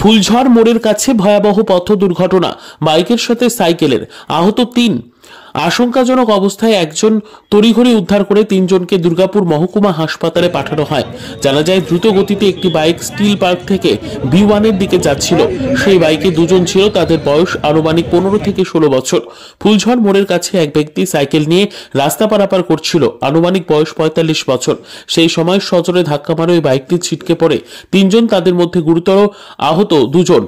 ফুলঝড় মোড়ের কাছে ভয়াবহ পথ দুর্ঘটনা, বাইকের সাথে সাইকেলের, আহত ৩। আশঙ্কাজনক অবস্থায় একজন তড়িঘড়ি উদ্ধার করে ৩ জনকে দুর্গাপুর মহকুমা হাসপাতালে পাঠানো হয়। জানা যায়, দ্রুত গতিতে একটি বাইক স্টিল পার্ক থেকে V1 এর দিকে যাচ্ছিল। সেই বাইকে 2 জন ছিল, তাদের বয়স আনুমানিক 15 থেকে 16 বছর। ফুলঝড় মোড়ের কাছে এক ব্যক্তি সাইকেল নিয়ে রাস্তা পারাপার করছিল, আনুমানিক বয়স 45 বছর। সেই সময় সজোরে ধাক্কা মারে ওই বাইকটি ছিটকে পড়ে 3 জন, তাদের মধ্যে গুরুতর আহত 2 জন।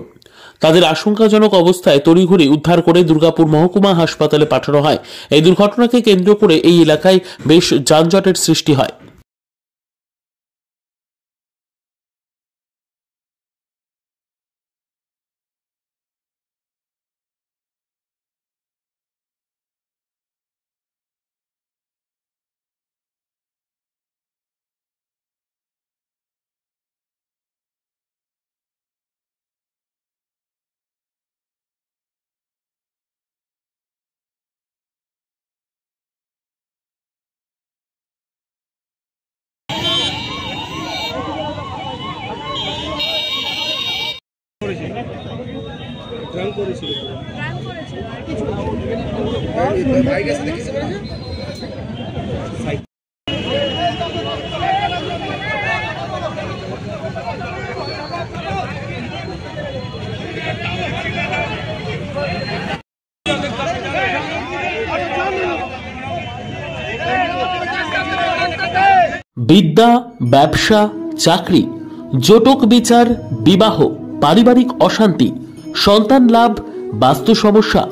তাদের আশঙ্কাজনক অবস্থায় তড়িঘড়ি উদ্ধার করে দুর্গাপুর মহকুমা হাসপাতালে পাঠানো হয়। এই দুর্ঘটনাকে কেন্দ্র করে এই এলাকায় বেশ যানজটের সৃষ্টি হয়। বিদ্যা, ব্যবসা, চাকরি, জটক বিচার, বিবাহ, পারিবারিক অশান্তি, সন্তান লাভ, বাস্তু সমস্যা,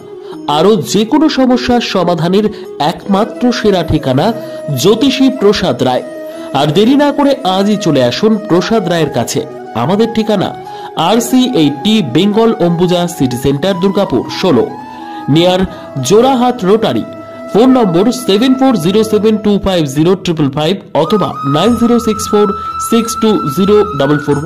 আরো যে কোনো সমস্যার সমাধানের একমাত্র সেরা ঠিকানা জ্যোতিষী প্রসাদ রায়। আর দেরি না করে আজই চলে আসুন প্রসাদ রায়ের কাছে। আমাদের ঠিকানা RC80 Bengal Ambuja city centre, Durgapur 16, near Jorhat rotary. Phone নম্বর 7407250555 অথবা 9064620444।